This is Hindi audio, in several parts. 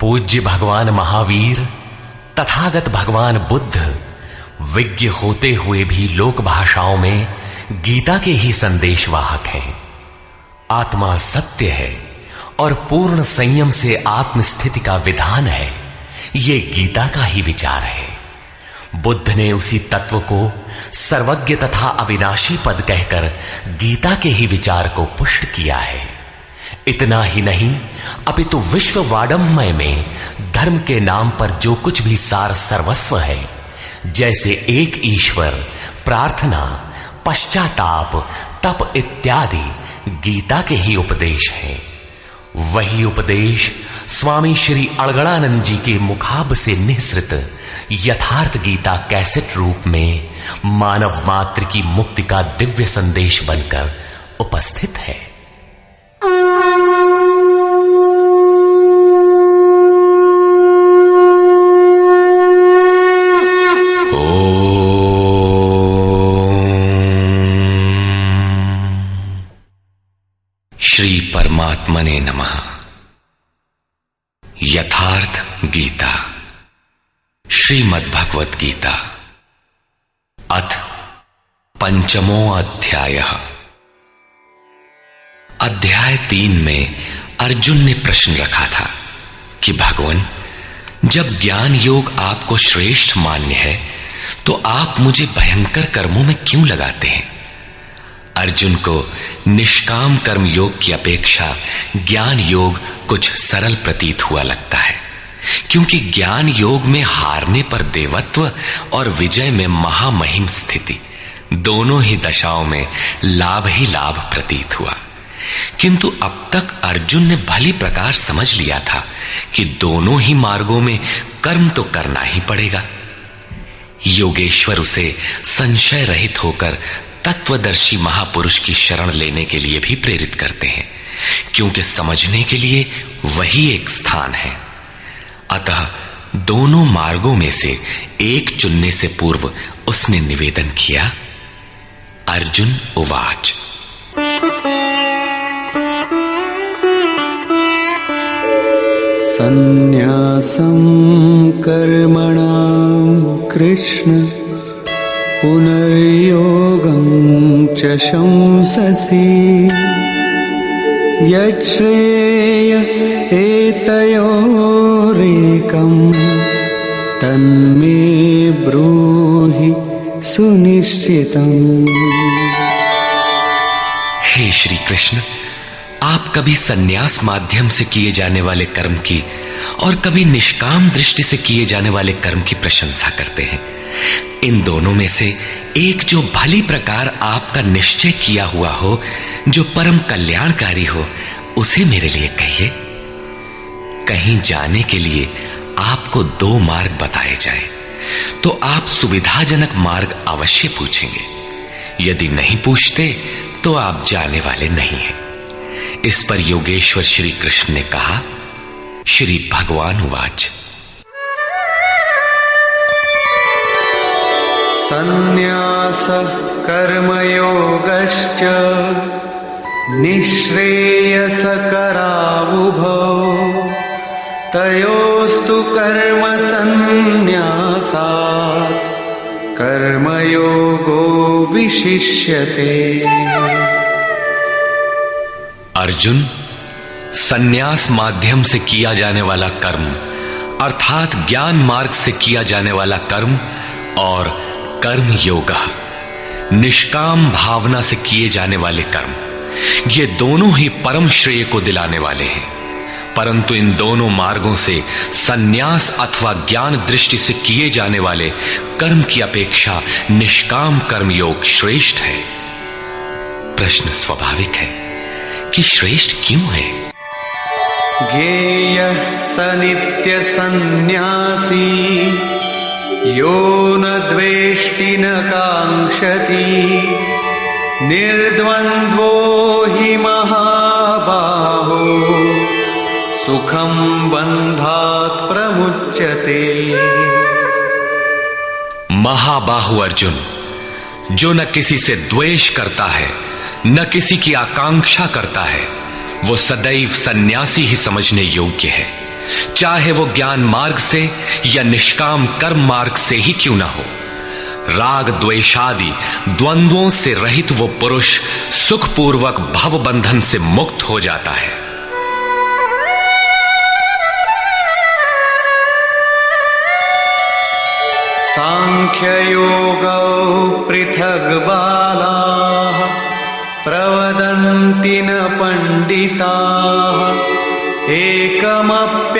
पूज्य भगवान महावीर तथागत भगवान बुद्ध विज्ञ होते हुए भी लोक भाषाओं में गीता के ही संदेशवाहक हैं। आत्मा सत्य है और पूर्ण संयम से आत्मस्थिति का विधान है, ये गीता का ही विचार है। बुद्ध ने उसी तत्व को सर्वज्ञ तथा अविनाशी पद कहकर गीता के ही विचार को पुष्ट किया है। इतना ही नहीं, अपितु विश्व वाडमय में धर्म के नाम पर जो कुछ भी सार सर्वस्व है, जैसे एक ईश्वर, प्रार्थना, पश्चाताप, तप इत्यादि गीता के ही उपदेश हैं। वही उपदेश स्वामी श्री अड़गड़ानंद जी के मुखाब से निःसृत यथार्थ गीता कैसेट रूप में मानव मात्र की मुक्ति का दिव्य संदेश बनकर उपस्थित है। श्री परमात्मने नमः। यथार्थ गीता, श्रीमद् भगवत गीता, अथ पंचमो अध्यायः। अध्याय 3 में अर्जुन ने प्रश्न रखा था कि भगवान, जब ज्ञान योग आपको श्रेष्ठ मान्य है तो आप मुझे भयंकर कर्मों में क्यों लगाते हैं? अर्जुन को निष्काम कर्म योग की अपेक्षा ज्ञान योग कुछ सरल प्रतीत हुआ लगता है, क्योंकि ज्ञान योग में हारने पर देवत्व और विजय में महामहिम स्थिति, दोनों ही दशाओं में लाभ ही लाभ प्रतीत हुआ। किंतु अब तक अर्जुन ने भली प्रकार समझ लिया था कि दोनों ही मार्गों में कर्म तो करना ही पड़ेगा। योगेश्वर उसे संशय रहित होकर तत्वदर्शी महापुरुष की शरण लेने के लिए भी प्रेरित करते हैं, क्योंकि समझने के लिए वही एक स्थान है। अतः दोनों मार्गों में से एक चुनने से पूर्व उसने निवेदन किया। अर्जुन उवाच। संन्यासं कर्मणां कृष्ण पुनर्योगं च शंससि यच्छ्रेय एतयोरेकं तन्मे ब्रूहि सुनिश्चितम्। हे श्री कृष्ण, आप कभी संन्यास माध्यम से किए जाने वाले कर्म की और कभी निष्काम दृष्टि से किए जाने वाले कर्म की प्रशंसा करते हैं। इन दोनों में से एक जो भली प्रकार आपका निश्चय किया हुआ हो, जो परम कल्याणकारी हो, उसे मेरे लिए कहिए। कहीं जाने के लिए आपको 2 मार्ग बताए जाए तो आप सुविधाजनक मार्ग अवश्य पूछेंगे। यदि नहीं पूछते तो आप जाने वाले नहीं हैं। इस पर योगेश्वर श्री कृष्ण ने कहा। श्री भगवान उवाच। संन्यासः कर्मयोगश्च निःश्रेयसकरावुभौ तयोस्तु कर्म संन्यासात् कर्मयोगो विशिष्यते। अर्जुन, संन्यास माध्यम से किया जाने वाला कर्म अर्थात ज्ञान मार्ग से किया जाने वाला कर्म और कर्म योग, निष्काम भावना से किए जाने वाले कर्म, ये दोनों ही परम श्रेय को दिलाने वाले हैं। परंतु इन दोनों मार्गों से संन्यास अथवा ज्ञान दृष्टि से किए जाने वाले कर्म की अपेक्षा निष्काम कर्म योग श्रेष्ठ है। प्रश्न स्वाभाविक है कि श्रेष्ठ क्यों है? ज्ञेयः स नित्य सन्न्यासी यो न द्वेष्टि न कांक्षति निर्द्वन्द्वो हि महाबाहो सुखं बन्धात् प्रमुच्यते। महाबाहु अर्जुन, जो न किसी से द्वेष करता है न किसी की आकांक्षा करता है, वो सदैव सन्यासी ही समझने योग्य है, चाहे वो ज्ञान मार्ग से या निष्काम कर्म मार्ग से ही क्यों ना हो। राग द्वेषादि द्वंद्वों से रहित वो पुरुष सुखपूर्वक भव बंधन से मुक्त हो जाता है। सांख्ययोगौ पृथग् बालाः प्रवदन्ति न पंडिताः एकमप्यास्थितः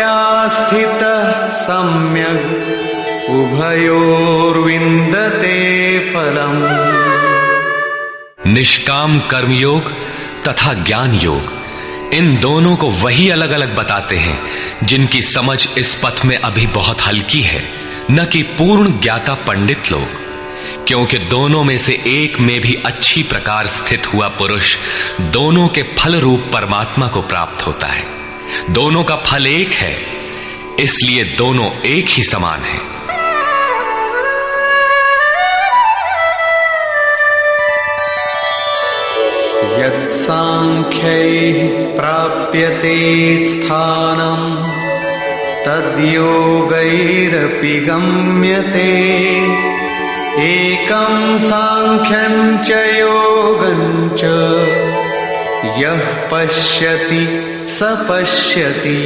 सम्यग् उभयोर्विन्दते फलम्। निष्काम कर्मयोग तथा ज्ञान योग, इन दोनों को वही अलग अलग बताते हैं जिनकी समझ इस पथ में अभी बहुत हल्की है, न कि पूर्ण ज्ञाता पंडित लोग। क्योंकि दोनों में से एक में भी अच्छी प्रकार स्थित हुआ पुरुष दोनों के फल रूप परमात्मा को प्राप्त होता है। दोनों का फल एक है, इसलिए दोनों एक ही समान हैं। यत् सांख्यैः प्राप्यते स्थानम् तद्योगैरपि गम्यते एकं सांख्यं च योगं च यः पश्यति स पश्यति।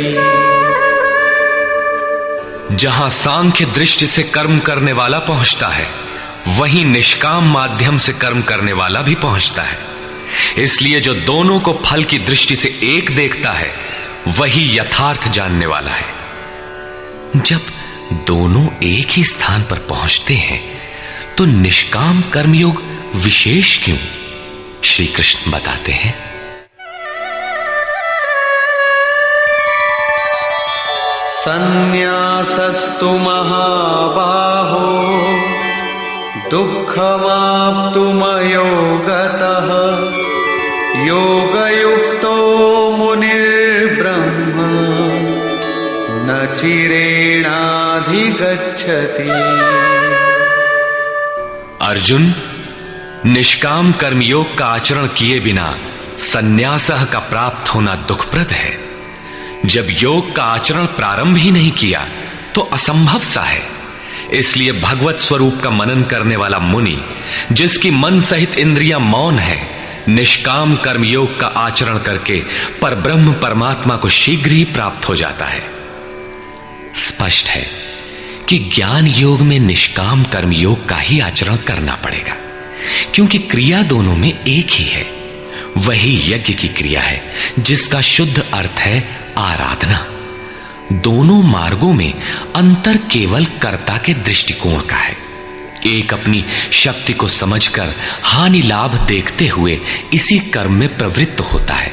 जहां सांख्य दृष्टि से कर्म करने वाला पहुंचता है, वहीं निष्काम माध्यम से कर्म करने वाला भी पहुंचता है। इसलिए जो दोनों को फल की दृष्टि से एक देखता है, वही यथार्थ जानने वाला है। जब दोनों एक ही स्थान पर पहुंचते हैं, तो निष्काम कर्मयोग विशेष क्यों? श्री कृष्ण बताते हैं, संन्यासस्तु महाबाहो दुःखमाप्तुमयो गतः योगयुक्तो मुनिर्ब्रह्म न चिरेणाधिगच्छति। अर्जुन, निष्काम कर्मयोग का आचरण किए बिना संन्यासः का प्राप्त होना दुखप्रद है। जब योग का आचरण प्रारंभ ही नहीं किया तो असंभव सा है। इसलिए भगवत स्वरूप का मनन करने वाला मुनि, जिसकी मन सहित इंद्रियां मौन है, निष्काम कर्मयोग का आचरण करके परब्रह्म परमात्मा को शीघ्र ही प्राप्त हो जाता है। स्पष्ट है कि ज्ञान योग में निष्काम कर्मयोग का ही आचरण करना पड़ेगा, क्योंकि क्रिया दोनों में एक ही है। वही यज्ञ की क्रिया है, जिसका शुद्ध अर्थ है आराधना। दोनों मार्गों में अंतर केवल कर्ता के दृष्टिकोण का है। एक अपनी शक्ति को समझकर हानि लाभ देखते हुए इसी कर्म में प्रवृत्त होता है,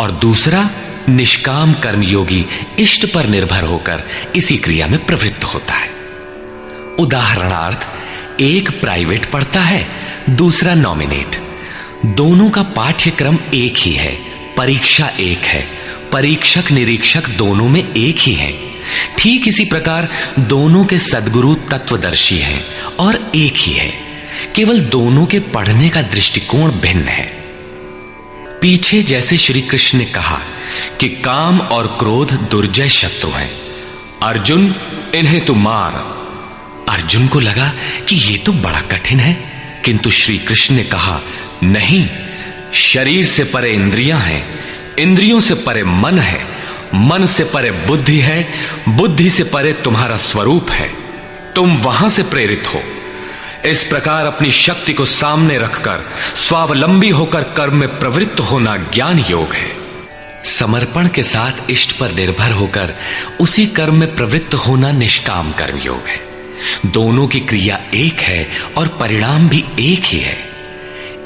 और दूसरा निष्काम कर्मयोगी इष्ट पर निर्भर होकर इसी क्रिया में प्रवृत्त होता है। उदाहरणार्थ, एक प्राइवेट पढ़ता है, दूसरा नॉमिनेट। दोनों का पाठ्यक्रम एक ही है, परीक्षा एक है, परीक्षक निरीक्षक दोनों में एक ही है। ठीक इसी प्रकार दोनों के सद्गुरु तत्वदर्शी हैं और एक ही है, केवल दोनों के पढ़ने का दृष्टिकोण भिन्न है। पीछे जैसे श्री कृष्ण ने कहा कि काम और क्रोध दुर्जय शत्रु हैं, अर्जुन इन्हें तू मार। अर्जुन को लगा कि ये तो बड़ा कठिन है, किंतु श्री कृष्ण ने कहा, नहीं, शरीर से परे इंद्रियां हैं, इंद्रियों से परे मन है, मन से परे बुद्धि है, बुद्धि से परे तुम्हारा स्वरूप है, तुम वहां से प्रेरित हो। इस प्रकार अपनी शक्ति को सामने रखकर स्वावलंबी होकर कर्म में प्रवृत्त होना ज्ञान योग है। समर्पण के साथ इष्ट पर निर्भर होकर उसी कर्म में प्रवृत्त होना निष्काम कर्म योग है। दोनों की क्रिया एक है और परिणाम भी एक ही है।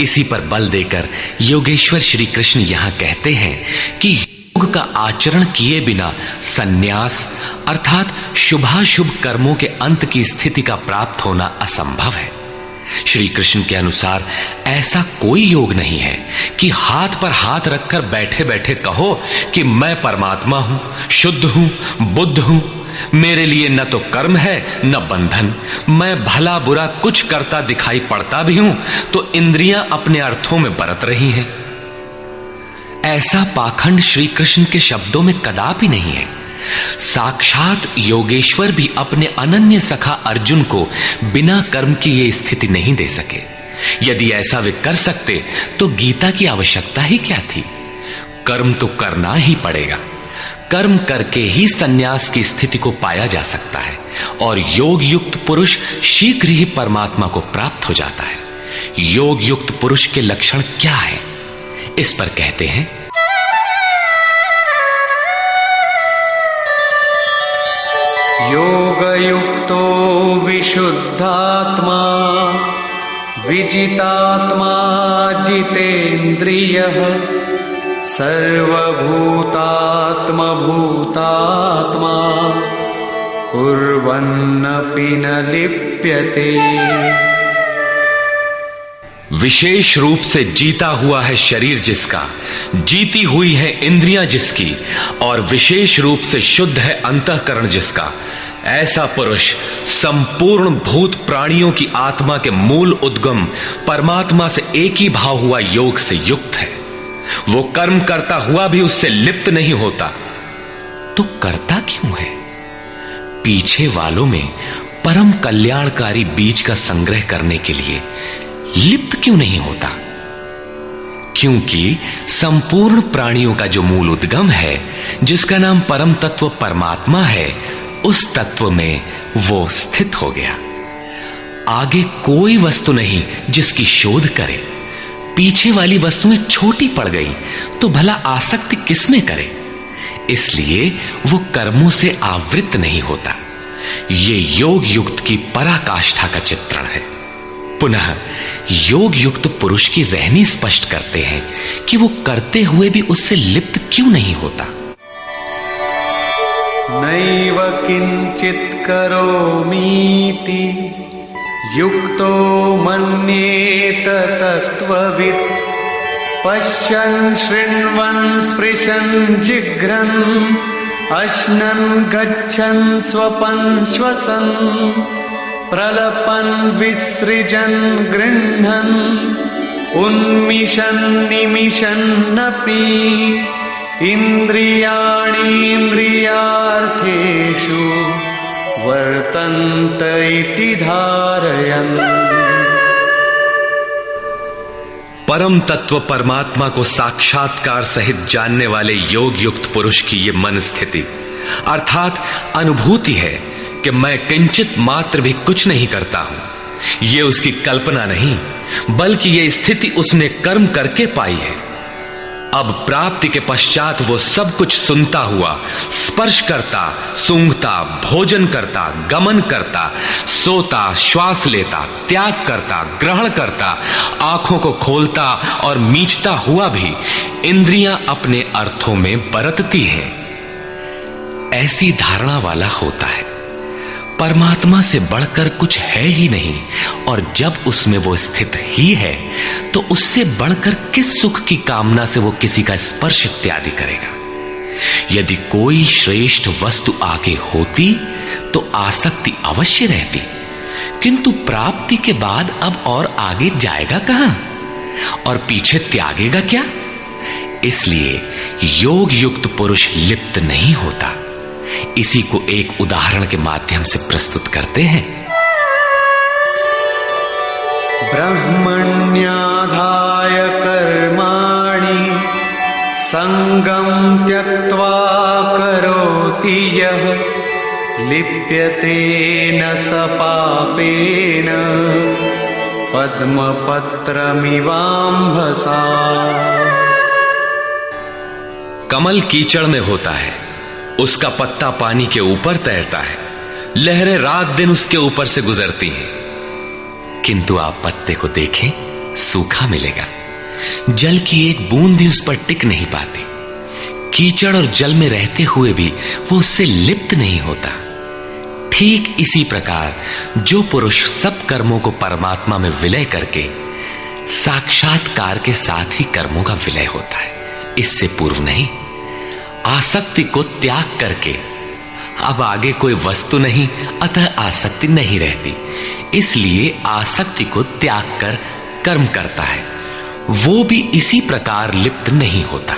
इसी पर बल देकर योगेश्वर श्री कृष्ण यहां कहते हैं कि योग का आचरण किए बिना संन्यास अर्थात शुभाशुभ कर्मों के अंत की स्थिति का प्राप्त होना असंभव है। श्री कृष्ण के अनुसार ऐसा कोई योग नहीं है कि हाथ पर हाथ रखकर बैठे बैठे कहो कि मैं परमात्मा हूं, शुद्ध हूं, बुद्ध हूं, मेरे लिए न तो कर्म है न बंधन, मैं भला बुरा कुछ करता दिखाई पड़ता भी हूं तो इंद्रियां अपने अर्थों में बरत रही हैं। ऐसा पाखंड श्री कृष्ण के शब्दों में कदापि नहीं है। साक्षात योगेश्वर भी अपने अनन्य सखा अर्जुन को बिना कर्म की ये स्थिति नहीं दे सके। यदि ऐसा वे कर सकते तो गीता की आवश्यकता ही क्या थी। कर्म तो करना ही पड़ेगा। कर्म करके ही सन्यास की स्थिति को पाया जा सकता है और योग युक्त पुरुष शीघ्र ही परमात्मा को प्राप्त हो जाता है। योग युक्त पुरुष के लक्षण क्या है, इस पर कहते हैं, योगयुक्तो विशुद्धात्मा विजितात्मा जितेन्द्रियः सर्वभूतात्मा भूतात्मा कुर्वन्नपि न लिप्यते। विशेष रूप से जीता हुआ है शरीर जिसका, जीती हुई है इंद्रियां जिसकी, और विशेष रूप से शुद्ध है अंतःकरण जिसका, ऐसा पुरुष संपूर्ण भूत प्राणियों की आत्मा के मूल उद्गम परमात्मा से एक ही भाव हुआ योग से युक्त है। वो कर्म करता हुआ भी उससे लिप्त नहीं होता। तो करता क्यों है? पीछे वालों में परम कल्याणकारी बीज का संग्रह करने के लिए लिप्त क्यों नहीं होता? क्योंकि संपूर्ण प्राणियों का जो मूल उद्गम है, जिसका नाम परम तत्व परमात्मा है, उस तत्व में वो स्थित हो गया। आगे कोई वस्तु नहीं जिसकी शोध करे। पीछे वाली वस्तुएं छोटी पड़ गई तो भला आसक्ति किसमें करे? इसलिए वो कर्मों से आवृत्त नहीं होता। ये योग युक्त की पराकाष्ठा का चित्रण है। पुनः योग युक्त पुरुष की रहनी स्पष्ट करते हैं कि वो करते हुए भी उससे लिप्त क्यों नहीं होता। नैव किंचित करोमीति युक्तो मन्येत तत्त्ववित् पश्यन् शृण्वन् स्पृशन् जिघ्रन् अश्नन् गच्छन् स्वपन् श्वसन् प्रलपन् विसृजन् गृह्णन् उन्मिषन् निमिषन्नपि इन्द्रियाणीन्द्रियार्थेषु वर्तन्त इति धारयन्। परम तत्व परमात्मा को साक्षात्कार सहित जानने वाले योग युक्त पुरुष की ये मन स्थिति अर्थात अनुभूति है कि मैं किंचित मात्र भी कुछ नहीं करता हूं। ये उसकी कल्पना नहीं, बल्कि ये स्थिति उसने कर्म करके पाई है। अब प्राप्ति के पश्चात वो सब कुछ सुनता हुआ, स्पर्श करता, सूंघता, भोजन करता, गमन करता, सोता, श्वास लेता, त्याग करता, ग्रहण करता, आंखों को खोलता और मीचता हुआ भी इंद्रियां अपने अर्थों में बरतती हैं। ऐसी धारणा वाला होता है परमात्मा से बढ़कर कुछ है ही नहीं, और जब उसमें वो स्थित ही है तो उससे बढ़कर किस सुख की कामना से वो किसी का स्पर्श इत्यादि करेगा। यदि कोई श्रेष्ठ वस्तु आगे होती तो आसक्ति अवश्य रहती, किंतु प्राप्ति के बाद अब और आगे जाएगा कहां और पीछे त्यागेगा क्या? इसलिए योग युक्त पुरुष लिप्त नहीं होता। इसी को एक उदाहरण के माध्यम से प्रस्तुत करते हैं। ब्रह्मण्याधाय कर्माणि संगं त्यक्त्वा करोति यः लिप्यते न स पापेन पद्मपत्रमिवाम्भसा। कमल कीचड़ में होता है, उसका पत्ता पानी के ऊपर तैरता है, लहरें रात दिन उसके ऊपर से गुजरती हैं, किंतु आप पत्ते को देखें सूखा मिलेगा। जल की एक बूंद भी उस पर टिक नहीं पाती। कीचड़ और जल में रहते हुए भी वो उससे लिप्त नहीं होता। ठीक इसी प्रकार जो पुरुष सब कर्मों को परमात्मा में विलय करके साक्षात्कार के साथ ही कर्मों का विलय होता है, इससे पूर्व नहीं। आसक्ति को त्याग करके अब आगे कोई वस्तु नहीं, अतः आसक्ति नहीं रहती, इसलिए आसक्ति को त्याग कर कर्म करता है। वो भी इसी प्रकार लिप्त नहीं होता।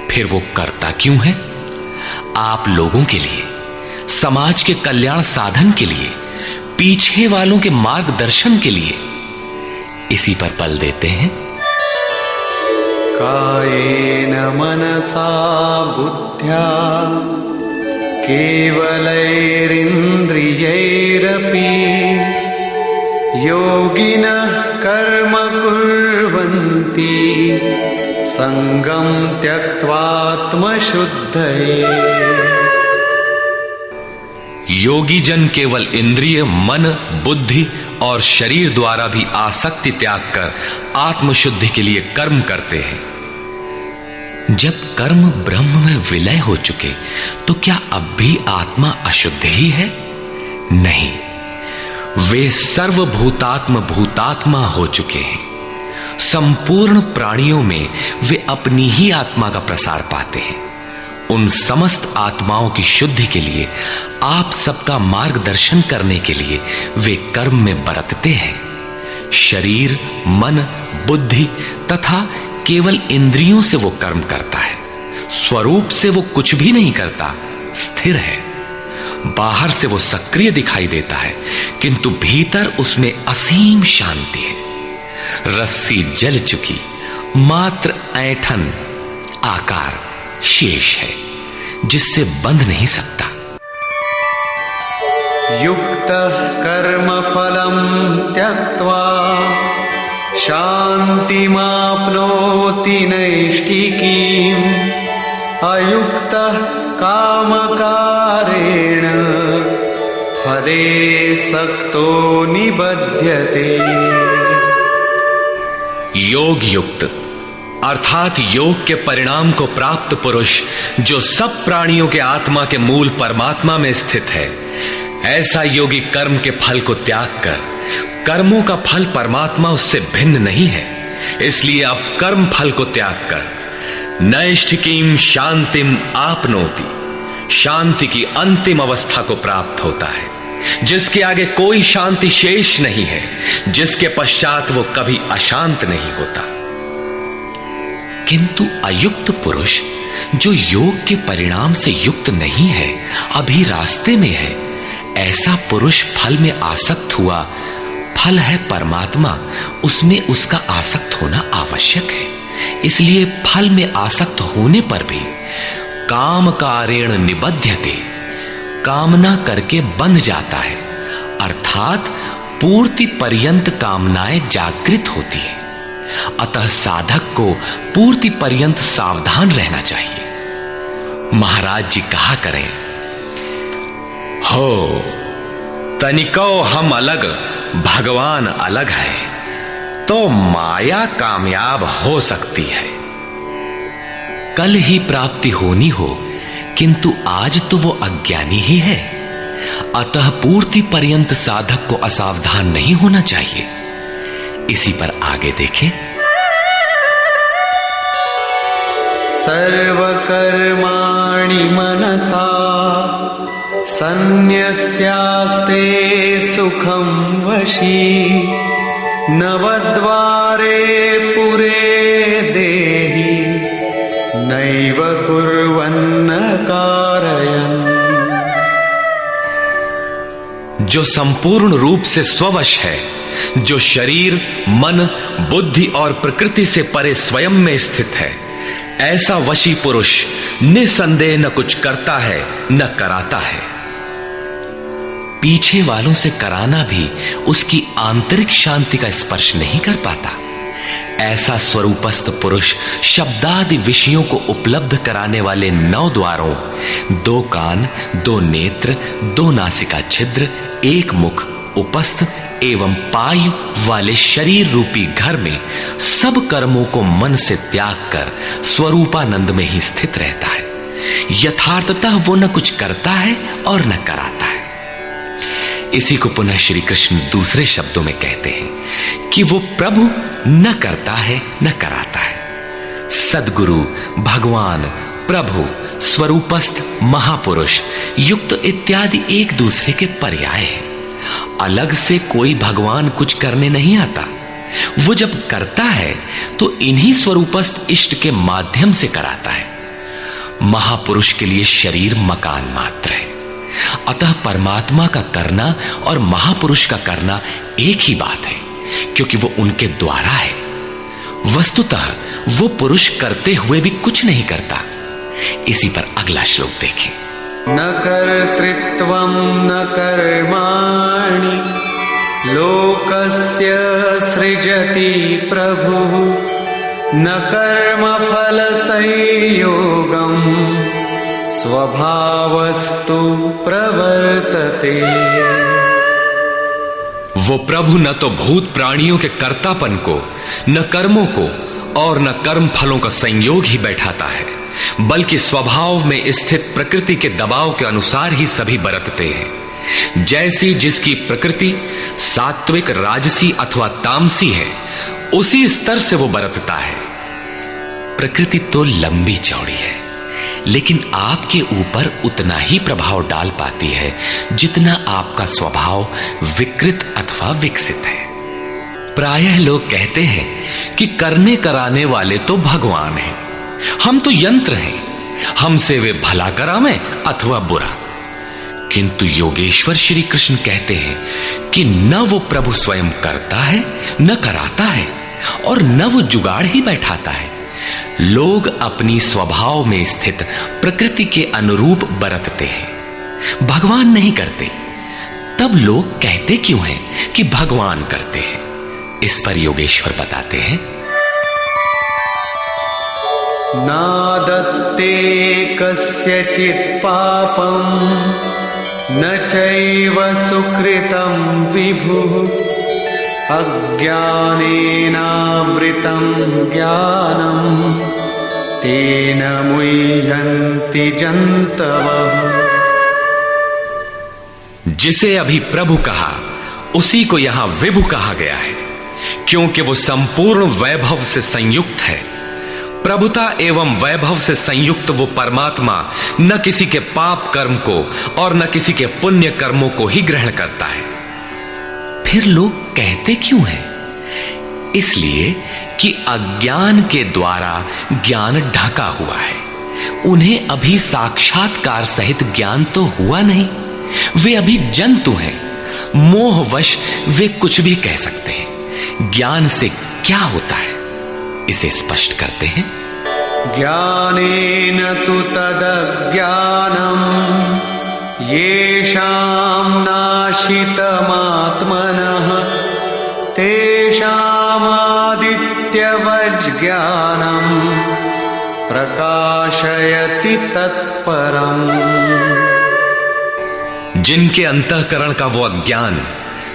फिर वो करता क्यों है? आप लोगों के लिए, समाज के कल्याण साधन के लिए, पीछे वालों के मार्गदर्शन के लिए इसी पर बल देते हैं। कायेन मनसा बुद्ध्या केवलैरिन्द्रियैरपि योगिनः कर्म कुर्वन्ति संगम त्यक्त्वात्मशुद्धये। योगी जन केवल इंद्रिय, मन, बुद्धि और शरीर द्वारा भी आसक्ति त्याग कर आत्मशुद्धि के लिए कर्म करते हैं। जब कर्म ब्रह्म में विलय हो चुके तो क्या अब भी आत्मा अशुद्ध ही है? नहीं, वे सर्वभूतात्म भूतात्मा हो चुके हैं। संपूर्ण प्राणियों में वे अपनी ही आत्मा का प्रसार पाते हैं। उन समस्त आत्माओं की शुद्धि के लिए, आप सबका मार्गदर्शन करने के लिए वे कर्म में बरतते हैं। शरीर, मन, बुद्धि तथा केवल इंद्रियों से वो कर्म करता है। स्वरूप से वो कुछ भी नहीं करता, स्थिर है। बाहर से वो सक्रिय दिखाई देता है, किंतु भीतर उसमें असीम शांति है। रस्सी जल चुकी, मात्र ऐंठन आकार शेष है, जिससे बंध नहीं सकता। युक्तः कर्म फलं त्यक्त्वा शान्तिमाप्नोति नैष्ठिकीम् अयुक्तः कामकारेण फले सक्तो निबध्यते। योग युक्त अर्थात योग के परिणाम को प्राप्त पुरुष जो सब प्राणियों के आत्मा के मूल परमात्मा में स्थित है, ऐसा योगी कर्म के फल को त्याग कर, कर्मों का फल परमात्मा उससे भिन्न नहीं है, इसलिए अब कर्म फल को त्याग कर नैष्ठिकीम शांतिम आपनोति, शांति की अंतिम अवस्था को प्राप्त होता है, जिसके आगे कोई शांति शेष नहीं है, जिसके पश्चात वो कभी अशांत नहीं होता। किंतु अयुक्त पुरुष जो योग के परिणाम से युक्त नहीं है, अभी रास्ते में है, ऐसा पुरुष फल में आसक्त हुआ। फल है परमात्मा, उसमें उसका आसक्त होना आवश्यक है, इसलिए फल में आसक्त होने पर भी काम कारेण निबध्यते, कामना करके बंध जाता है, अर्थात पूर्ति पर्यंत कामनाएं जागृत होती है। अतः साधक को पूर्ति पर्यंत सावधान रहना चाहिए। महाराज जी कहा करें, हो तनिको हम अलग, भगवान अलग है, तो माया कामयाब हो सकती है। कल ही प्राप्ति होनी हो, किंतु आज तो वो अज्ञानी ही है। अतः पूर्ति पर्यंत साधक को असावधान नहीं होना चाहिए। इसी पर आगे देखें। सर्वकर्माणि मनसा सन्न्यस्यास्ते सुखं वशी नवद्वारे पुरे देहि नैव कुर्वन्न कारयन्। जो संपूर्ण रूप से स्ववश है, जो शरीर, मन, बुद्धि और प्रकृति से परे स्वयं में स्थित है, ऐसा वशी पुरुष निसंदेह न कुछ करता है न कराता है। पीछे वालों से कराना भी उसकी आंतरिक शांति का स्पर्श नहीं कर पाता। ऐसा स्वरूपस्थ पुरुष शब्दादि विषयों को उपलब्ध कराने वाले 9 द्वारों, 2 कान, 2 नेत्र, 2 नासिका छिद्र, 1 मुख, उपस्थ एवं पायु वाले शरीर रूपी घर में सब कर्मों को मन से त्याग कर स्वरूपानंद में ही स्थित रहता है। यथार्थतः वो न कुछ करता है और न कराता है। इसी को पुनः श्री कृष्ण दूसरे शब्दों में कहते हैं कि वो प्रभु न करता है न कराता है। सद्गुरु, भगवान, प्रभु, स्वरूपस्थ, महापुरुष, युक्त इत्यादि एक दूसरे के पर्याय हैं। अलग से कोई भगवान कुछ करने नहीं आता। वो जब करता है तो इन्हीं स्वरूपस्थ इष्ट के माध्यम से कराता है। महापुरुष के लिए शरीर मकान मात्र है। अतः परमात्मा का करना और महापुरुष का करना एक ही बात है, क्योंकि वो उनके द्वारा है। वस्तुतः वो पुरुष करते हुए भी कुछ नहीं करता। इसी पर अगला श्लोक देखें। न कर्तृत्वं न कर्माणि लोकस्य सृजति प्रभुः न कर्मफल संयोगं स्वभावस्तु प्रवर्तते। वो प्रभु न तो भूत प्राणियों के कर्तापन को, न कर्मों को और न कर्म फलों का संयोग ही बैठाता है, बल्कि स्वभाव में स्थित प्रकृति के दबाव के अनुसार ही सभी बरतते हैं। जैसी जिसकी प्रकृति सात्विक, राजसी अथवा तामसी है, उसी स्तर से वो बरतता है। प्रकृति तो लंबी चौड़ी है, लेकिन आपके ऊपर उतना ही प्रभाव डाल पाती है जितना आपका स्वभाव विकृत अथवा विकसित है। प्रायः लोग कहते हैं कि करने कराने वाले तो भगवान हैं, हम तो यंत्र हैं, हमसे वे भला करावें अथवा बुरा। किंतु योगेश्वर श्री कृष्ण कहते हैं कि न वो प्रभु स्वयं करता है, न कराता है, और न वो जुगाड़ ही बैठाता है। लोग अपनी स्वभाव में स्थित प्रकृति के अनुरूप बरतते हैं, भगवान नहीं करते। तब लोग कहते क्यों हैं कि भगवान करते हैं? इस पर योगेश्वर बताते हैं। नादत्ते कस्यचित् पापं न चैव सुकृतं विभुः अज्ञानेनावृतं ज्ञानं तेन मुह्यन्ति जन्तवः। जिसे अभी प्रभु कहा, उसी को यहां विभु कहा गया है, क्योंकि वो संपूर्ण वैभव से संयुक्त है। प्रभुता एवं वैभव से संयुक्त वो परमात्मा न किसी के पाप कर्म को और न किसी के पुण्य कर्मों को ही ग्रहण करता है। फिर लोग कहते क्यों हैं? इसलिए कि अज्ञान के द्वारा ज्ञान ढका हुआ है। उन्हें अभी साक्षात्कार सहित ज्ञान तो हुआ नहीं, वे अभी जंतु हैं। मोहवश वे कुछ भी कह सकते हैं। ज्ञान से क्या होता है, इसे स्पष्ट करते हैं। ज्ञानेन तु तदज्ञानम् येषां नाशितमात्मनः तेषामादित्यवज्ज्ञानं प्रकाशयति तत्परम्। जिनके अंतःकरण का वो अज्ञान,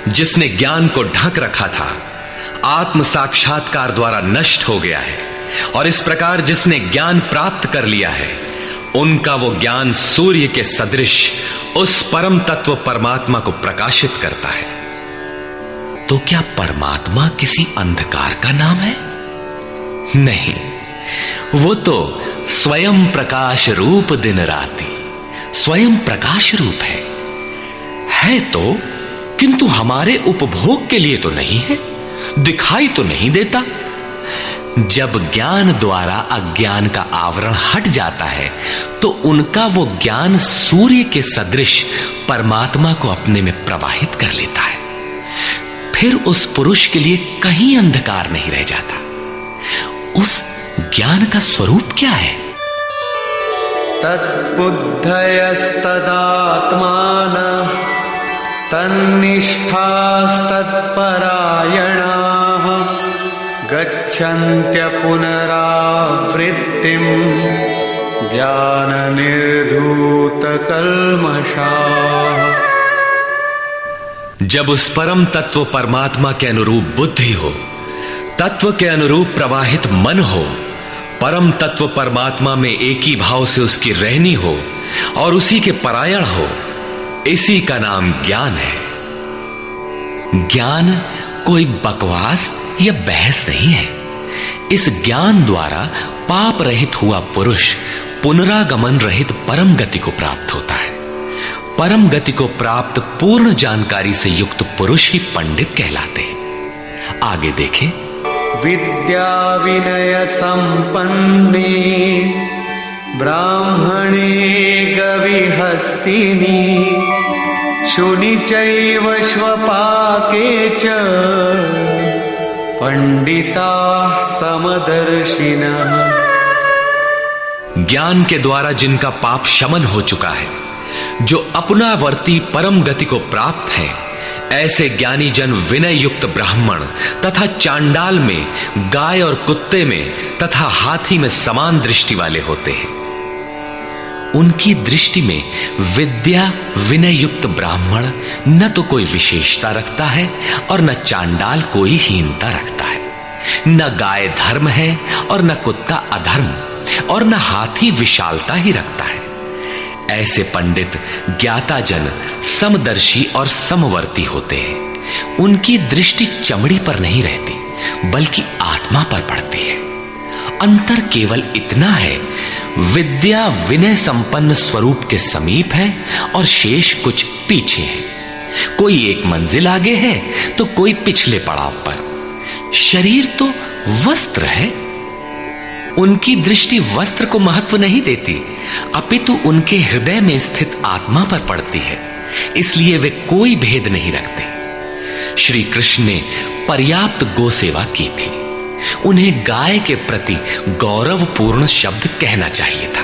जिसने ज्ञान को ढक रखा था, आत्म साक्षात्कार द्वारा नष्ट हो गया है, और इस प्रकार जिसने ज्ञान प्राप्त कर लिया है, उनका वो ज्ञान सूर्य के सदृश उस परम तत्व परमात्मा को प्रकाशित करता है। तो क्या परमात्मा किसी अंधकार का नाम है? नहीं, वो तो स्वयं प्रकाश रूप दिन राति, स्वयं प्रकाश रूप है तो, किंतु हमारे उपभोग के लिए तो नहीं है, दिखाई तो नहीं देता। जब ज्ञान द्वारा अज्ञान का आवरण हट जाता है, तो उनका वो ज्ञान सूर्य के सदृश परमात्मा को अपने में प्रवाहित कर लेता है। फिर उस पुरुष के लिए कहीं अंधकार नहीं रह जाता। उस ज्ञान का स्वरूप क्या है? तद्बुद्धयस्तदात्मानः तन्निष्ठास्तत्परायणाः गच्छन्त्य पुनरावृत्तिं ज्ञाननिर्धूतकल्मषाः। जब उस परम तत्व परमात्मा के अनुरूप बुद्धि हो, तत्व के अनुरूप प्रवाहित मन हो, परम तत्व परमात्मा में एक ही भाव से उसकी रहनी हो और उसी के परायण हो, इसी का नाम ज्ञान है। ज्ञान कोई बकवास या बहस नहीं है। इस ज्ञान द्वारा पाप रहित हुआ पुरुष पुनरागमन रहित परम गति को प्राप्त होता है। परम गति को प्राप्त पूर्ण जानकारी से युक्त पुरुष ही पंडित कहलाते हैं। आगे देखें। विद्या विनय संपन्ने ब्राह्मणे गविहस्तिनि शुनि चैव श्वपाके च पंडिताः समदर्शिनः। ज्ञान के द्वारा जिनका पाप शमन हो चुका है, जो अपनावर्ती परम गति को प्राप्त हैं, ऐसे ज्ञानी जन विनय युक्त ब्राह्मण तथा चांडाल में, गाय और कुत्ते में तथा हाथी में समान दृष्टि वाले होते हैं। उनकी दृष्टि में विद्या विनय युक्त ब्राह्मण न तो कोई विशेषता रखता है और न चांडाल कोई हीनता रखता है। न गाय धर्म है और न कुत्ता अधर्म, और न हाथी विशालता ही रखता है। ऐसे पंडित ज्ञाता जन समदर्शी और समवर्ती होते हैं। उनकी दृष्टि चमड़ी पर नहीं रहती, बल्कि आत्मा पर पड़ती है। अंतर केवल इतना है, विद्या विनय संपन्न स्वरूप के समीप है और शेष कुछ पीछे है। कोई एक मंजिल आगे है तो कोई पिछले पड़ाव पर। शरीर तो वस्त्र है। उनकी दृष्टि वस्त्र को महत्व नहीं देती, अपितु उनके हृदय में स्थित आत्मा पर पड़ती है। इसलिए वे कोई भेद नहीं रखते। श्री कृष्ण ने पर्याप्त गो सेवा की थी। उन्हें गाय के प्रति गौरवपूर्ण शब्द कहना चाहिए था,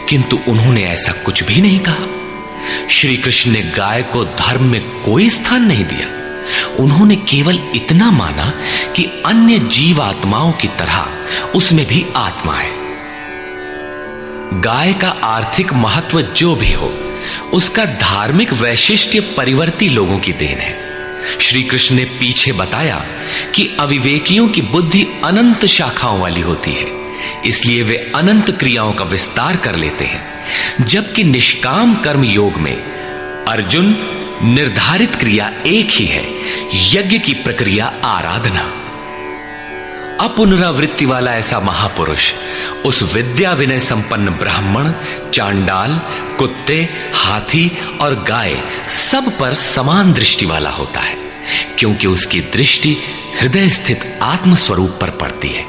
किंतु उन्होंने ऐसा कुछ भी नहीं कहा। श्री कृष्ण ने गाय को धर्म में कोई स्थान नहीं दिया। उन्होंने केवल इतना माना कि अन्य जीवात्माओं की तरह उसमें भी आत्मा है। गाय का आर्थिक महत्व जो भी हो, उसका धार्मिक वैशिष्ट्य परिवर्ती लोगों की देन है। श्री कृष्ण ने पीछे बताया कि अविवेकियों की बुद्धि अनंत शाखाओं वाली होती है, इसलिए वे अनंत क्रियाओं का विस्तार कर लेते हैं। जबकि निष्काम कर्म योग में अर्जुन निर्धारित क्रिया एक ही है, यज्ञ की प्रक्रिया आराधना। अपुनरावृत्ति वाला ऐसा महापुरुष उस विद्या विनय संपन्न ब्राह्मण, चांडाल, कुत्ते, हाथी और गाय सब पर समान दृष्टि वाला होता है, क्योंकि उसकी दृष्टि हृदय स्थित आत्म स्वरूप पर पड़ती है।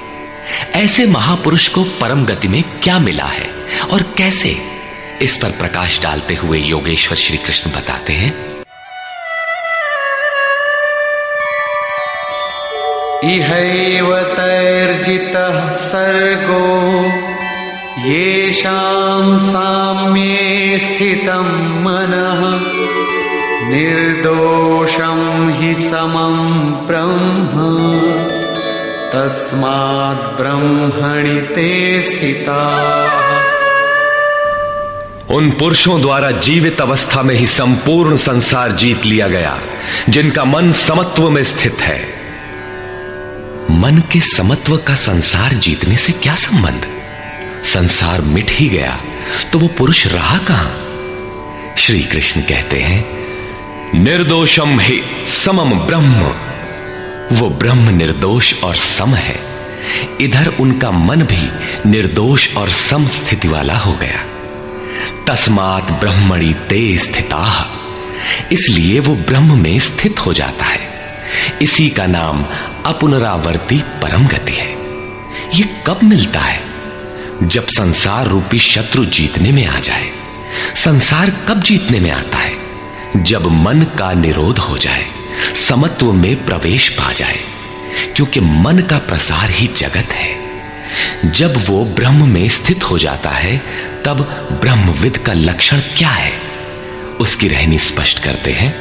ऐसे महापुरुष को परम गति में क्या मिला है और कैसे, इस पर प्रकाश डालते हुए योगेश्वर श्री कृष्ण बताते हैं। इहैव तैर्जितः सर्गो येषां साम्ये स्थितं मनः निर्दोषं हि समं ब्रह्म तस्माद् ब्रह्मणि ते स्थिताः। उन पुरुषों द्वारा जीवित अवस्था में ही संपूर्ण संसार जीत लिया गया, जिनका मन समत्व में स्थित है। मन के समत्व का संसार जीतने से क्या संबंध? संसार मिट ही गया तो वो पुरुष रहा कहां? श्री कृष्ण कहते हैं, निर्दोषम हि समम ब्रह्म। वो ब्रह्म निर्दोष और सम है। इधर उनका मन भी निर्दोष और सम स्थिति वाला हो गया। तस्मात् ब्रह्मणि ते स्थिताः, इसलिए वो ब्रह्म में स्थित हो जाता है। इसी का नाम अपुनरावर्ती परम गति है। ये कब मिलता है? जब संसार रूपी शत्रु जीतने में आ जाए। संसार कब जीतने में आता है? जब मन का निरोध हो जाए, समत्व में प्रवेश पा जाए, क्योंकि मन का प्रसार ही जगत है। जब वो ब्रह्म में स्थित हो जाता है, तब ब्रह्मविद का लक्षण क्या है, उसकी रहनी स्पष्ट करते हैं।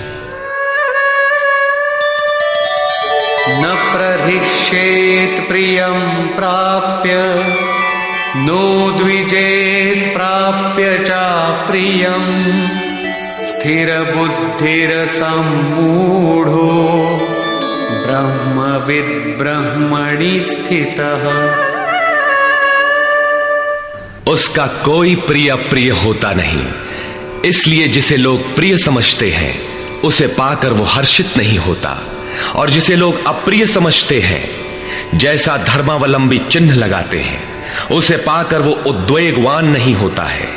न प्रहिष्येत् प्रियं प्राप्य नो द्विजेत् प्राप्य च प्रियं स्थिरबुद्धिरसम्मूढो ब्रह्मविद् ब्रह्मणि स्थितः। उसका कोई प्रिय अप्रिय होता नहीं, इसलिए जिसे लोग प्रिय समझते हैं उसे पाकर वो हर्षित नहीं होता, और जिसे लोग अप्रिय समझते हैं, जैसा धर्मावलंबी चिन्ह लगाते हैं, उसे पाकर वो उद्वेगवान नहीं होता है।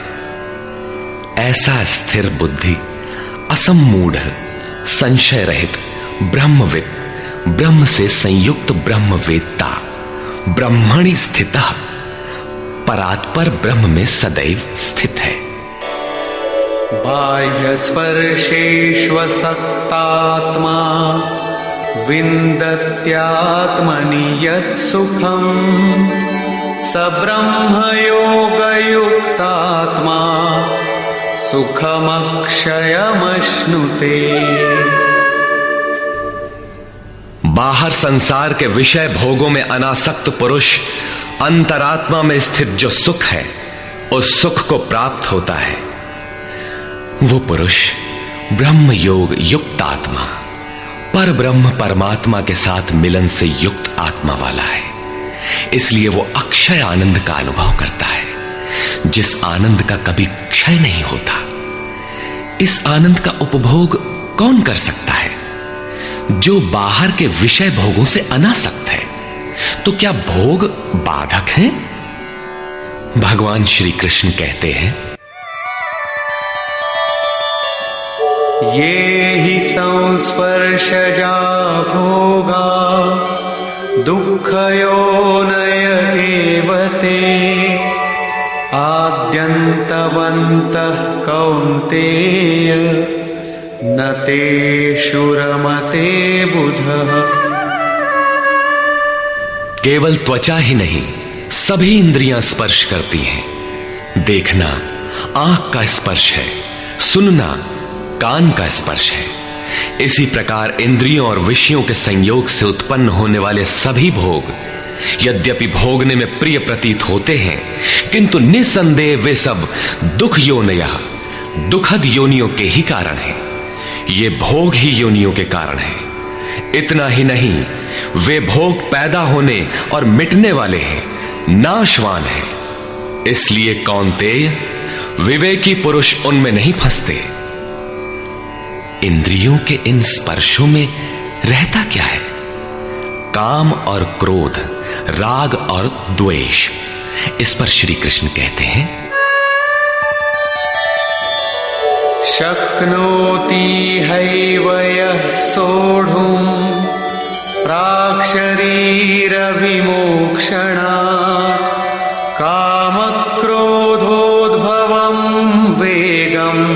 ऐसा स्थिर बुद्धि, असम्मूढ़, संशय रहित ब्रह्मविद, ब्रह्म से संयुक्त ब्रह्मवेत्ता, ब्रह्मणि स्थितः, परात्पर ब्रह्म में सदैव स्थित है। बाह्य स्पर्शेष्वसक्तात्मा विन्दत्यात्मनि यत् सुखम् स ब्रह्मयोगयुक्तात्मा सुखमक्षयमश्नुते। बाहर संसार के विषय भोगों में अनासक्त पुरुष अंतरात्मा में स्थित जो सुख है उस सुख को प्राप्त होता है। वो पुरुष ब्रह्म योग युक्त आत्मा, पर ब्रह्म परमात्मा के साथ मिलन से युक्त आत्मा वाला है। इसलिए वो अक्षय आनंद का अनुभव करता है, जिस आनंद का कभी क्षय नहीं होता। इस आनंद का उपभोग कौन कर सकता है? जो बाहर के विषय भोगों से अनासक्त है। तो क्या भोग बाधक हैं? भगवान श्री कृष्ण कहते हैं, ये हि संस्पर्शजा भोगा दुःखयोनय एव ते आद्यन्तवन्तः कौन्तेय न तेषु रमते बुधः। केवल त्वचा ही नहीं, सभी इंद्रियां स्पर्श करती हैं। देखना आंख का स्पर्श है, सुनना कान का स्पर्श है। इसी प्रकार इंद्रियों और विषयों के संयोग से उत्पन्न होने वाले सभी भोग यद्यपि भोगने में प्रिय प्रतीत होते हैं, किंतु निसंदेह वे सब दुख योनयः, दुखद योनियों के ही कारण हैं। ये भोग ही योनियों के कारण हैं। इतना ही नहीं, वे भोग पैदा होने और मिटने वाले हैं, नाशवान हैं। इसलिए कौन्तेय, विवेकी पुरुष उनमें नहीं फंसते। इंद्रियों के इन स्पर्शों में रहता क्या है? काम और क्रोध, राग और द्वेष। इस पर श्री कृष्ण कहते हैं, शक्नोति हैव यः सोढुम् प्राक्शरीरविमोक्षणात् कामक्रोधोद्भवम् वेगम्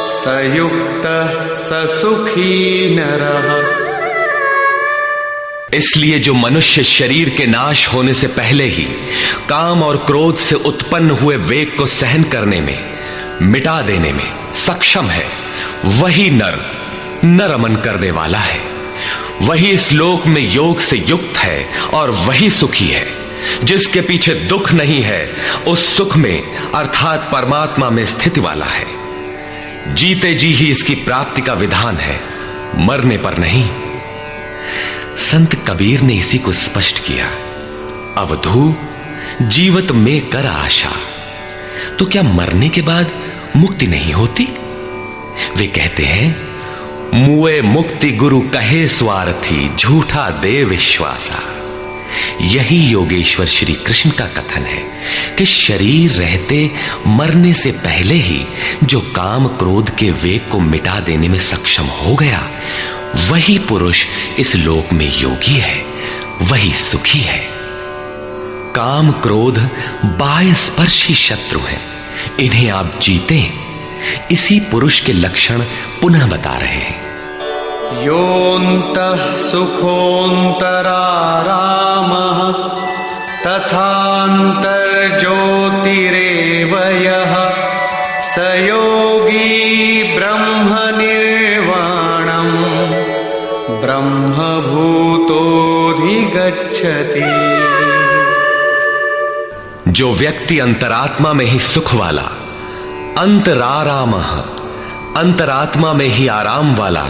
स युक्तः स सुखी नरः। इसलिए जो मनुष्य शरीर के नाश होने से पहले ही काम और क्रोध से उत्पन्न हुए वेग को सहन करने में, मिटा देने में सक्षम है, वही नर रमन करने वाला है। वही इस लोक में योग से युक्त है और वही सुखी है। जिसके पीछे दुख नहीं है, उस सुख में अर्थात परमात्मा में स्थिति वाला है। जीते जी ही इसकी प्राप्ति का विधान है, मरने पर नहीं। संत कबीर ने इसी को स्पष्ट किया, अवधू जीवत में कर आशा। तो क्या मरने के बाद मुक्ति नहीं होती? वे कहते हैं, मुए मुक्ति गुरु कहे स्वार्थी, झूठा दे विश्वासा। यही योगेश्वर श्री कृष्ण का कथन है कि शरीर रहते मरने से पहले ही जो काम क्रोध के वेग को मिटा देने में सक्षम हो गया, वही पुरुष इस लोक में योगी है, वही सुखी है। काम क्रोध बाह्य स्पर्श ही शत्रु है, इन्हें आप जीते। इसी पुरुष के लक्षण पुनः बता रहे हैं, योऽन्तः सुखोऽन्तरारामः तथान्तर्ज्योतिरेव यः स योगी ब्रह्मनिर्वाणम् ब्रह्मभूतोऽधिगच्छति। जो व्यक्ति अंतरात्मा में ही सुख वाला, अंतरारामः, अंतरात्मा में ही आराम वाला,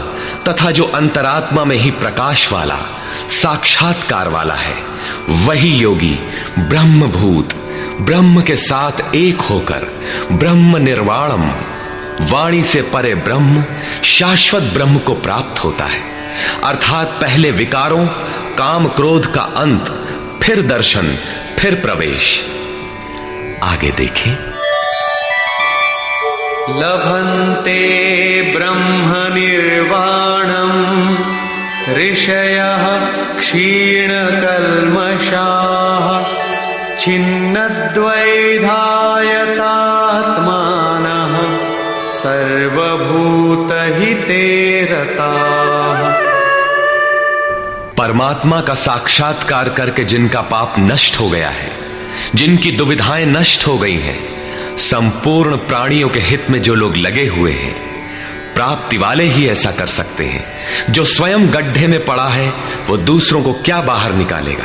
तथा जो अंतरात्मा में ही प्रकाश वाला, साक्षात्कार वाला है, वही योगी ब्रह्मभूत, ब्रह्म के साथ एक होकर ब्रह्म निर्वाणम, वाणी से परे ब्रह्म, शाश्वत ब्रह्म को प्राप्त होता है। अर्थात पहले विकारों, काम क्रोध का अंत, फिर दर्शन, फिर प्रवेश। आगे देखें, लभन्ते ब्रह्म निर्वाणम् ऋषयः क्षीणकल्मषाः छिन्नद्वैधायतात्मानः सर्वभूतहिते रताः। परमात्मा का साक्षात्कार करके जिनका पाप नष्ट हो गया है, जिनकी दुविधाएं नष्ट हो गई हैं, संपूर्ण प्राणियों के हित में जो लोग लगे हुए हैं, प्राप्ति वाले ही ऐसा कर सकते हैं। जो स्वयं गड्ढे में पड़ा है वो दूसरों को क्या बाहर निकालेगा।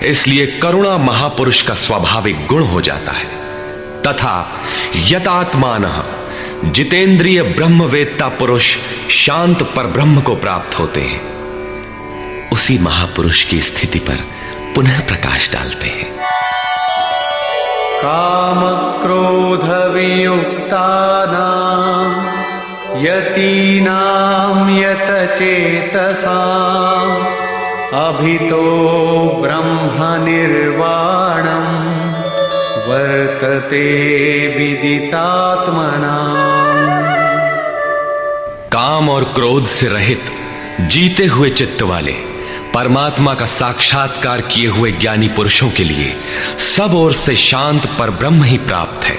इसलिए करुणा महापुरुष का स्वाभाविक गुण हो जाता है। तथा यतात्मानः, जितेंद्रिय ब्रह्मवेत्ता पुरुष शांत पर ब्रह्म को प्राप्त होते हैं, उसी महापुरुष की स्थिति पर पुनः प्रकाश डालते हैं। काम क्रोध वियुक्तानां यतीनां यतचेतसां अभितो ब्रह्म निर्वाणं वर्तते विदितात्मनां। काम और क्रोध से रहित जीते हुए चित्त वाले परमात्मा का साक्षात्कार किए हुए ज्ञानी पुरुषों के लिए सब ओर से शांत पर ब्रह्म ही प्राप्त है।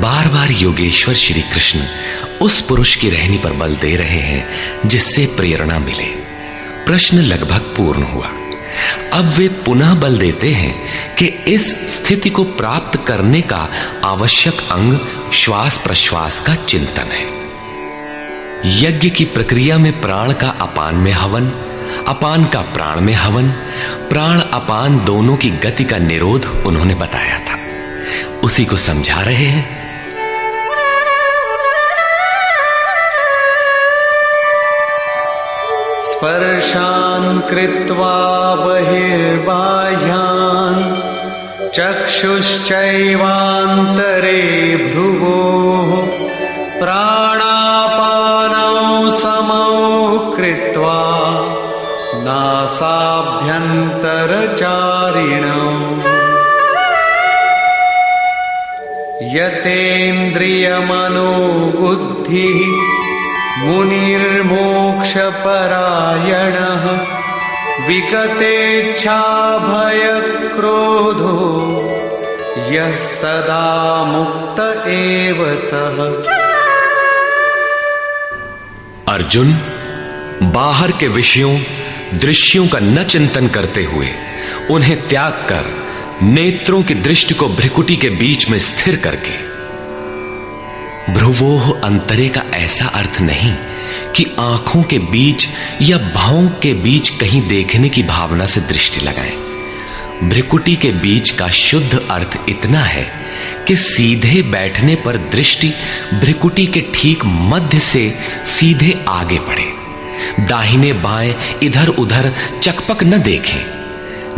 बार बार योगेश्वर श्री कृष्ण उस पुरुष की रहनी पर बल दे रहे हैं जिससे प्रेरणा मिले। प्रश्न लगभग पूर्ण हुआ। अब वे पुनः बल देते हैं कि इस स्थिति को प्राप्त करने का आवश्यक अंग श्वास प्रश्वास का चिंतन है। यज्ञ की प्रक्रिया में प्राण का अपान में हवन, अपान का प्राण में हवन, प्राण अपान दोनों की गति का निरोध उन्होंने बताया था, उसी को समझा रहे हैं। स्पर्शान् कृत्वा बहिर्बाह्यान् चक्षुश्चैवान्तरे भ्रुवोः प्राणापानौ समौ कृत्वा नासाभ्यन्तरचारिणौ यतेन्द्रियमनोबुद्धिः मुनिर्मोक्षपरायणः विगतेच्छाभयक्रोधो यः सदा मुक्त एव सः। अर्जुन, बाहर के विषयों दृश्यों का न चिंतन करते हुए उन्हें त्याग कर नेत्रों की दृष्टि को भ्रिकुटी के बीच में स्थिर करके, भ्रुवोह अंतरे का ऐसा अर्थ नहीं कि आंखों के बीच या भावों के बीच कहीं देखने की भावना से दृष्टि लगाएं। भ्रिकुटी के बीच का शुद्ध अर्थ इतना है कि सीधे बैठने पर दृष्टि भ्रिकुटी के ठीक मध्य से सीधे आगे बढ़े। दाहिने बाएं इधर उधर चकपक न देखें।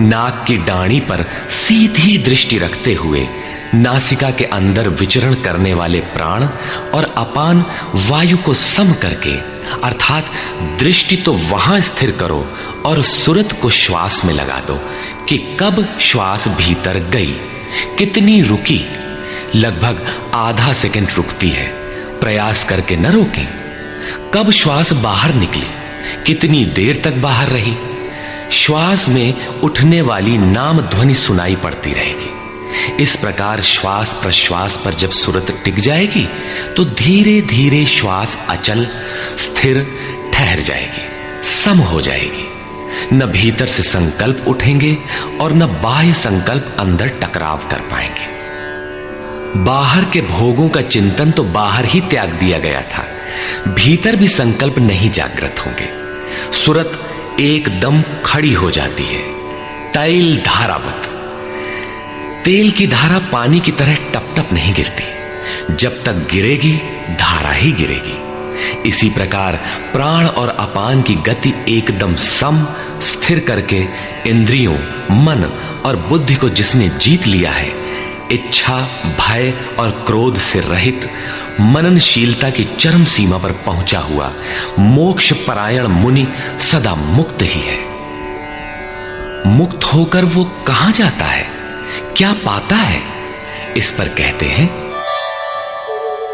नाक की डाणी पर सीधी दृष्टि रखते हुए नासिका के अंदर विचरण करने वाले प्राण और अपान वायु को सम करके, अर्थात दृष्टि तो वहां स्थिर करो और सुरत को श्वास में लगा दो कि कब श्वास भीतर गई, कितनी रुकी। लगभग आधा सेकंड रुकती है, प्रयास करके न रोकें। कब श्वास बाहर निकली, कितनी देर तक बाहर रही। श्वास में उठने वाली नाम ध्वनि सुनाई पड़ती रहेगी। इस प्रकार श्वास प्रश्वास पर जब सुरत टिक जाएगी तो धीरे धीरे श्वास अचल स्थिर ठहर जाएगी, सम हो जाएगी। न भीतर से संकल्प उठेंगे और न बाह्य संकल्प अंदर टकराव कर पाएंगे। बाहर के भोगों का चिंतन तो बाहर ही त्याग दिया गया था, भीतर भी संकल्प नहीं जागृत होंगे। सुरत एकदम खड़ी हो जाती है, तैल धारावत। तेल की धारा पानी की तरह टप टप नहीं गिरती, जब तक गिरेगी धारा ही गिरेगी। इसी प्रकार प्राण और अपान की गति एकदम सम स्थिर करके इंद्रियों, मन और बुद्धि को जिसने जीत लिया है, इच्छा, भय और क्रोध से रहित, मननशीलता की चरम सीमा पर पहुंचा हुआ मोक्ष परायण मुनि सदा मुक्त ही है। मुक्त होकर वो कहां जाता है, क्या पाता है, इस पर कहते हैं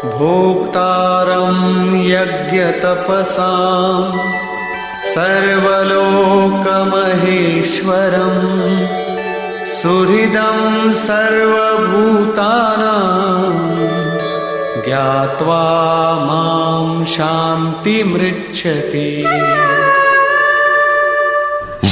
भोक्तारं यज्ञ तपसां सर्वलोकमहेश्वरं सुहृदं सर्वभूतानां ज्ञात्वा मां शान्तिमृच्छति।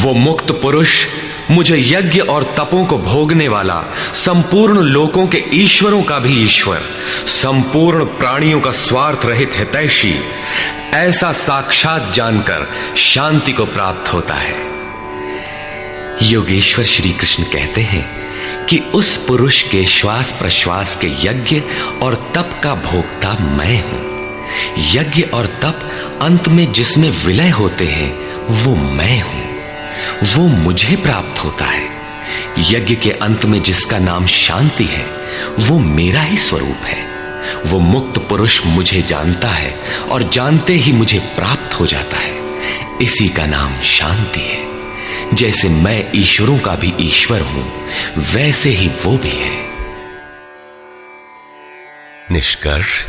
वो मुक्त पुरुष मुझे यज्ञ और तपों को भोगने वाला, संपूर्ण लोकों के ईश्वरों का भी ईश्वर, संपूर्ण प्राणियों का स्वार्थ रहित हितैषी, ऐसा साक्षात जानकर शांति को प्राप्त होता है। योगेश्वर श्री कृष्ण कहते हैं कि उस पुरुष के श्वास प्रश्वास के यज्ञ और तप का भोक्ता मैं हूं। यज्ञ और तप अंत में जिसमें विलय होते हैं वो मैं हूं, वो मुझे प्राप्त होता है। यज्ञ के अंत में जिसका नाम शांति है वो मेरा ही स्वरूप है। वो मुक्त पुरुष मुझे जानता है और जानते ही मुझे प्राप्त हो जाता है। इसी का नाम शांति है। जैसे मैं ईश्वरों का भी ईश्वर हूं, वैसे ही वो भी है। निष्कर्ष,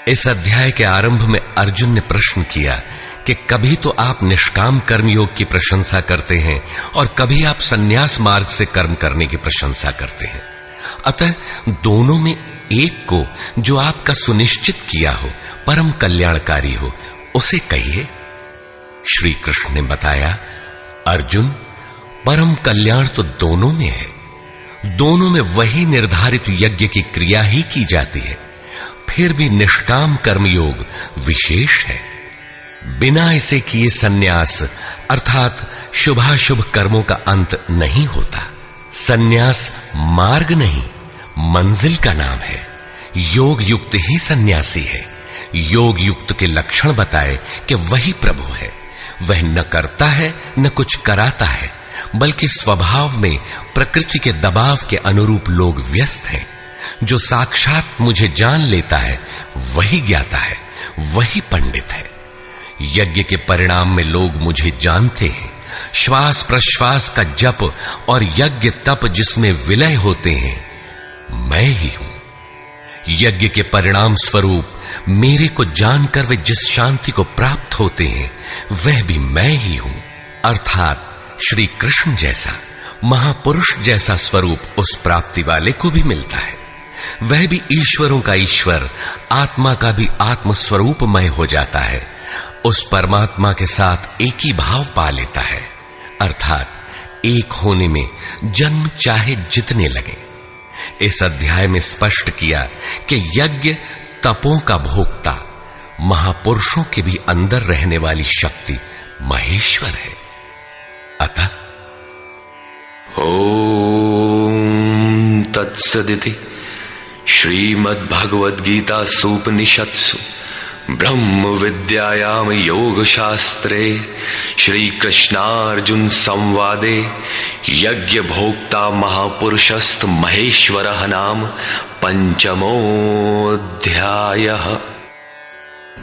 इस अध्याय के आरंभ में अर्जुन ने प्रश्न किया कि कभी तो आप निष्काम कर्म योग की प्रशंसा करते हैं और कभी आप संन्यास मार्ग से कर्म करने की प्रशंसा करते हैं। अतः दोनों में एक को जो आपका सुनिश्चित किया हो, परम कल्याणकारी हो, उसे कहिए। श्री कृष्ण ने बताया, अर्जुन, परम कल्याण तो दोनों में है। दोनों में वही निर्धारित यज्ञ की क्रिया ही की जाती है। फिर भी निष्काम कर्मयोग विशेष है। बिना इसे किए संन्यास अर्थात शुभाशुभ कर्मों का अंत नहीं होता। संन्यास मार्ग नहीं, मंजिल का नाम है। योग युक्त ही सन्यासी है। योग युक्त के लक्षण बताए कि वही प्रभु है। वह न करता है न कुछ कराता है, बल्कि स्वभाव में प्रकृति के दबाव के अनुरूप लोग व्यस्त हैं। जो साक्षात मुझे जान लेता है वही ज्ञाता है, वही पंडित है। यज्ञ के परिणाम में लोग मुझे जानते हैं। श्वास प्रश्वास का जप और यज्ञ तप जिसमें विलय होते हैं, मैं ही हूं। यज्ञ के परिणाम स्वरूप मेरे को जानकर वे जिस शांति को प्राप्त होते हैं, वह भी मैं ही हूं। अर्थात श्री कृष्ण जैसा महापुरुष जैसा स्वरूप उस प्राप्ति वाले को भी मिलता है। वह भी ईश्वरों का ईश्वर, आत्मा का भी आत्म स्वरूपमय हो जाता है। उस परमात्मा के साथ एक ही भाव पा लेता है। अर्थात एक होने में जन्म चाहे जितने लगे। इस अध्याय में स्पष्ट किया कि यज्ञ तपों का भोक्ता, महापुरुषों के भी अंदर रहने वाली शक्ति महेश्वर है। अतः ओम तत्सदिति श्रीमद्भगवद्गीतासु उपनिषत्सु ब्रह्म विद्यायाम योग शास्त्रे श्री कृष्णार्जुन संवादे यज्ञ भोक्ता महापुरुषस्त महेश्वरः नाम पंचमोऽध्यायः।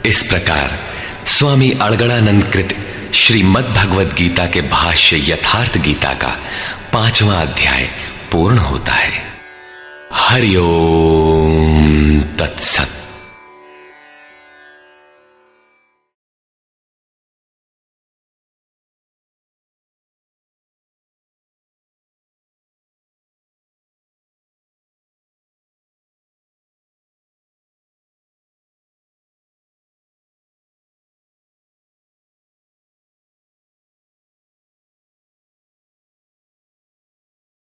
इस प्रकार स्वामी अड़गड़ानंद कृत श्रीमद् भगवद गीता के भाष्य यथार्थ गीता का 5वां अध्याय पूर्ण होता है। हरि ओम तत्सत।